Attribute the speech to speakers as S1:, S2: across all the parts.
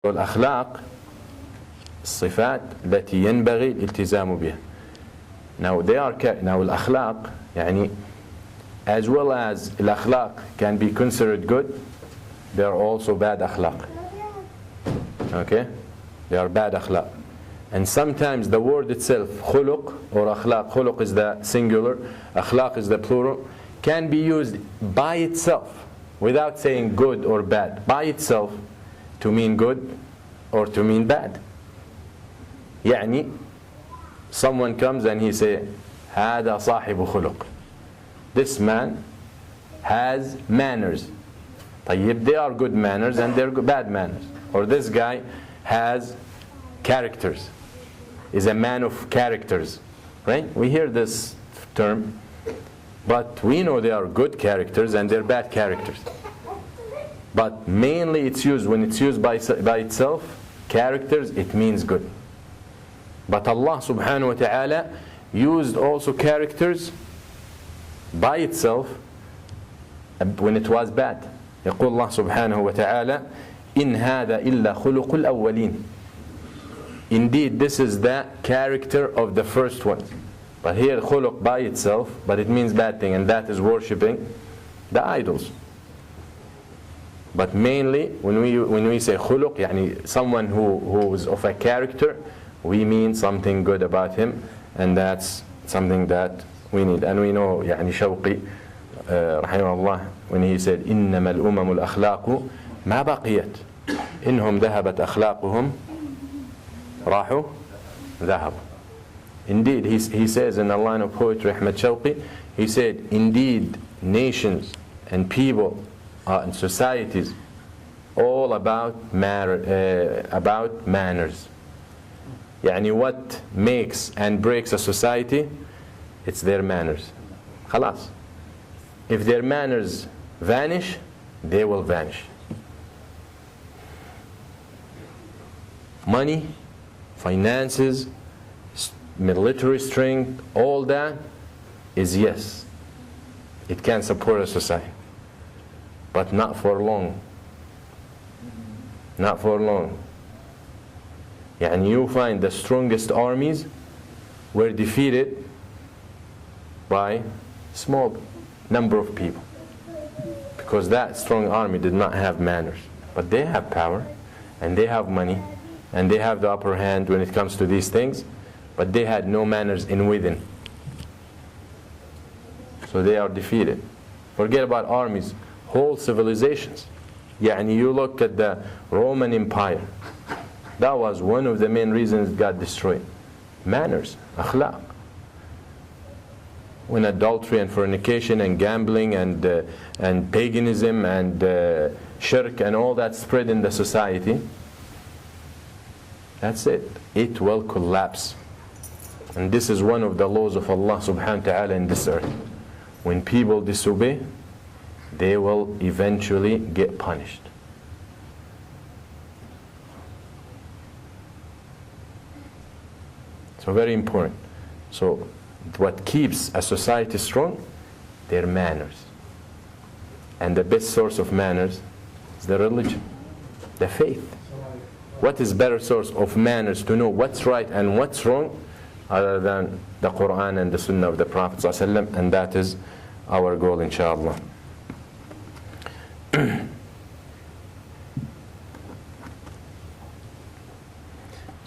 S1: والأخلاق الصفات التي ينبغي الالتزام بها. Now الأخلاق يعني as well as الأخلاق can be considered good, they are also bad أخلاق. Okay? They are bad أخلاق. And sometimes the word itself, خلق or أخلاق, خلق is the singular, أخلاق is the plural, can be used by itself without saying good or bad, by itself to mean good or to mean bad. يعني someone comes and he say هذا صاحب خلق, this man has manners. طيب, they are good manners and they're bad manners. Or this guy has characters, is a man of characters, right? We hear this term, but we know they are good characters and they're bad characters. But mainly it's used, when it's used by itself, characters, it means good. But Allah subhanahu wa ta'ala used also characters by itself when it was bad. يقول الله سبحانه وتعالى إن هذا إلا خلق الأولين. Indeed, this is the character of the first one. But here khuluq by itself, but it means bad thing, and that is worshipping the idols. But mainly when we say khuluq, يعني someone who is of a character, we mean something good about him, and that's something that we need. And we know يعني شوقي رحمه الله when he said إنما الأمم الأخلاق ما بقيت إنهم ذهبت أخلاقهم راحوا ذهبوا. Indeed, he says in a line of poetry, Ahmed Shawqi, he said, indeed, nations and people and societies all about manners. يعني what makes and breaks a society, it's their manners. خلاص. If their manners vanish, they will vanish. Money, finances, military strength, all that is yes, it can support a society, but not for long. Not for long. And you find the strongest armies were defeated by small number of people, because that strong army did not have manners. But they have power and they have money and they have the upper hand when it comes to these things, but they had no manners in within. So they are defeated. Forget about armies, whole civilizations. يعني you look at the Roman Empire, that was one of the main reasons it got destroyed. Manners, akhlaq. When adultery and fornication and gambling and paganism and shirk and all that spread in the society, that's it. It will collapse. And this is one of the laws of Allah subhanahu wa ta'ala in this earth. When people disobey, they will eventually get punished. So very important. So what keeps a society strong? Their manners. And the best source of manners is the religion, the faith. What is better source of manners to know what's right and what's wrong other than the Quran and the Sunnah of the Prophet ﷺ? And that is our goal, inshallah.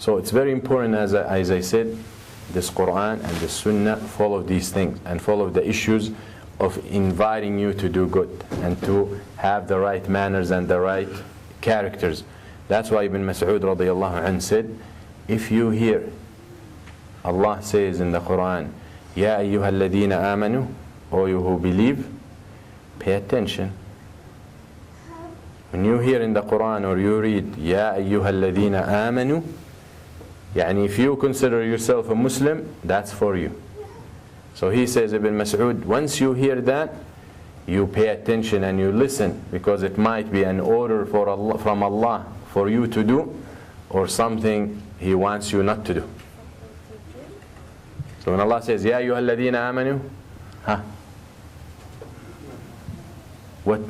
S1: So it's very important, as I said, this Quran and the Sunnah follow these things and follow the issues of inviting you to do good and to have the right manners and the right characters. That's why Ibn Mas'ud radiyallahu anhu said, if you hear Allah says in the Quran, Ya ayyuha alladhina amanu, O you who believe, pay attention. When you hear in the Quran or you read, Ya ayyuha alladhina amanu, يعني if you consider yourself a Muslim, that's for you. So he says, Ibn Mas'ud, once you hear that, you pay attention and you listen, because it might be an order from Allah for you to do, or something He wants you not to do. So when Allah says, Ya ayyuha alladhina amanu, what?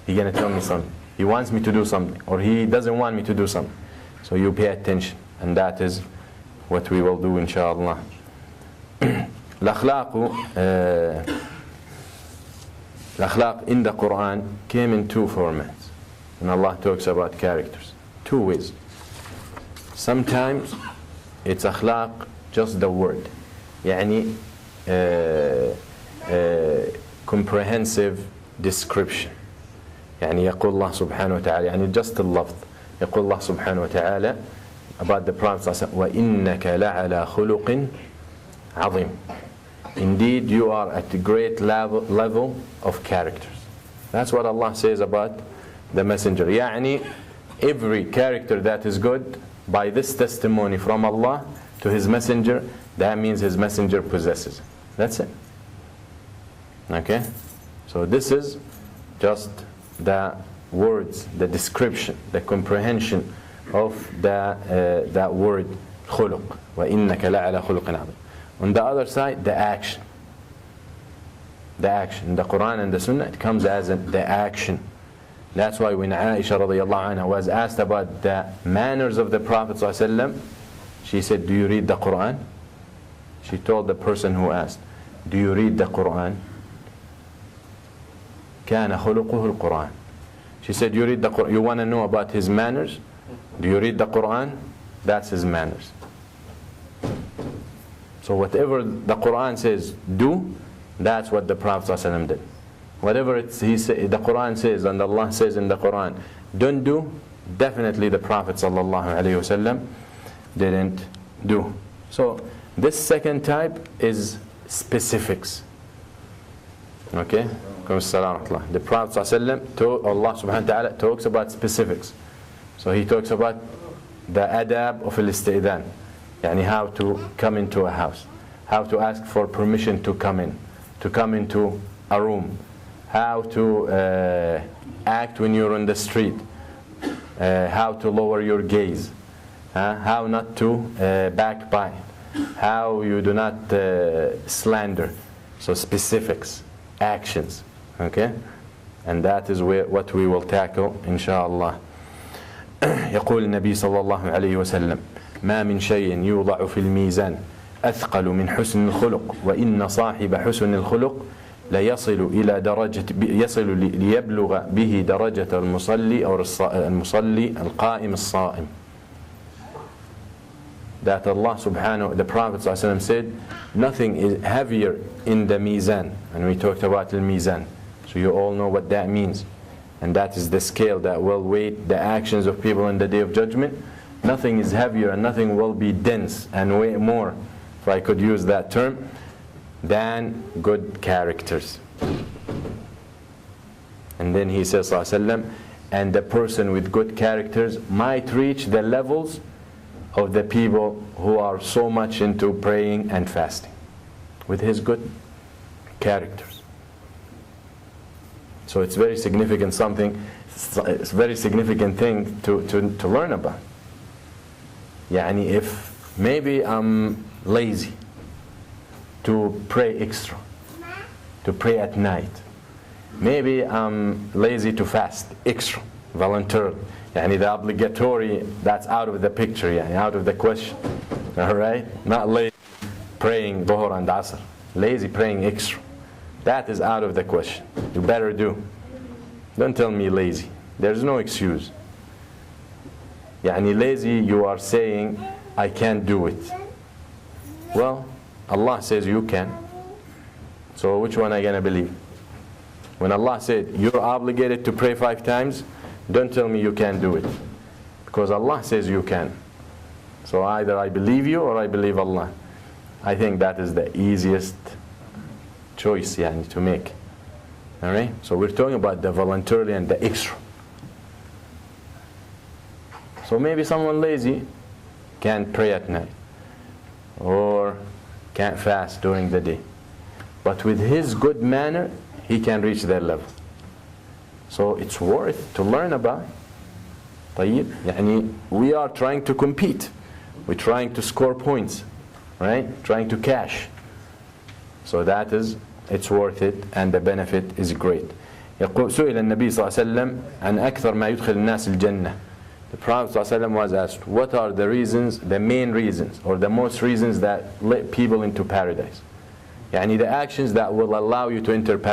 S1: You're going to tell me something. He wants me to do something, or he doesn't want me to do something. So you pay attention, and that is what we will do, inshallah. Al-akhlaq in the Quran came in two formats. And Allah talks about characters, two ways. Sometimes it's akhlaq, just the word. يعني comprehensive description. يعني يقول الله سبحانه وتعالى, يعني just اللفظ. يقول الله سبحانه وتعالى about the Prophet صلى الله عليه وسلم, وَإِنَّكَ لَعَلَى خُلُقٍ عَظِيمٍ. Indeed, you are at a great level of characters. That's what Allah says about the messenger. يعني every character that is good, by this testimony from Allah to His messenger, that means His messenger possesses it. That's it. Okay? So this is just the words, the description, the comprehension of that word khuluq. وَإِنَّكَ لَعَلَى خُلُقٍ عَظِيمٍ. On the other side, the action. The action. In the Quran and the Sunnah, it comes as the action. That's why when Aisha radiallahu anha was asked about the manners of the Prophet ﷺ, she said, do you read the Quran? She told the person who asked, do you read the Quran? كَانَ خُلُقُهُ الْقُرْآنِ. She said, you read the Quran. You want to know about his manners? Do you read the Quran? That's his manners. So whatever the Quran says, do, that's what the Prophet ﷺ did. Whatever the Quran says and Allah says in the Quran, don't do, definitely the Prophet ﷺ didn't do. So this second type is specifics. Okay? The Prophet ﷺ, Allah subhanahu wa ta'ala talks about specifics. So he talks about the adab of al-isti'dhan, yani how to come into a house, how to ask for permission to come into a room, how to act when you're on the street, how to lower your gaze, how not to backbite, how you do not slander. So specifics, actions, okay? And that is what we will tackle, inshallah. يقول النبي صلى الله عليه وسلم ما من شيء يوضع في الميزان أثقل من حسن الخلق وإن صاحب حسن الخلق ليصل إلى درجة ليبلغ به درجة المصلي أو المصلي القائم الصائم. That Allah subhanahu, the Prophet ﷺ said, nothing is heavier in the mizan. And we talked about the mizan. So you all know what that means. And that is the scale that will weigh the actions of people on the Day of Judgment. Nothing is heavier and nothing will be dense and weigh more, if I could use that term, than good characters. And then he says, ﷺ, and the person with good characters might reach the levels of the people who are so much into praying and fasting, with his good characters. So it's very significant it's a very significant thing to learn about. Yani if maybe I'm lazy to pray extra, to pray at night, maybe I'm lazy to fast extra, voluntarily. Yani the obligatory, that's out of the picture, yani out of the question. Alright? Not lazy praying Dhuhr and Asr. Lazy praying extra. That is out of the question. You better do. Don't tell me lazy. There's no excuse. Yani lazy, you are saying, I can't do it. Well, Allah says you can. So which one are you going to believe? When Allah said, you're obligated to pray 5 times, don't tell me you can't do it. Because Allah says you can. So either I believe you or I believe Allah. I think that is the easiest choice to make. Alright? So we're talking about the voluntarily and the extra. So maybe someone lazy can't pray at night or can't fast during the day. But with his good manner, he can reach that level. So it's worth to learn about. طيب, we are trying to compete. We're trying to score points, right? Trying to cash. So that is, it's worth it, and the benefit is great. سئل النبي صلى الله عليه وسلم عن أكثر ما يدخل الناس الجنة. The Prophet صلى الله عليه وسلم was asked, what are the reasons, the main reasons, or the most reasons that let people into paradise? يعني the actions that will allow you to enter paradise.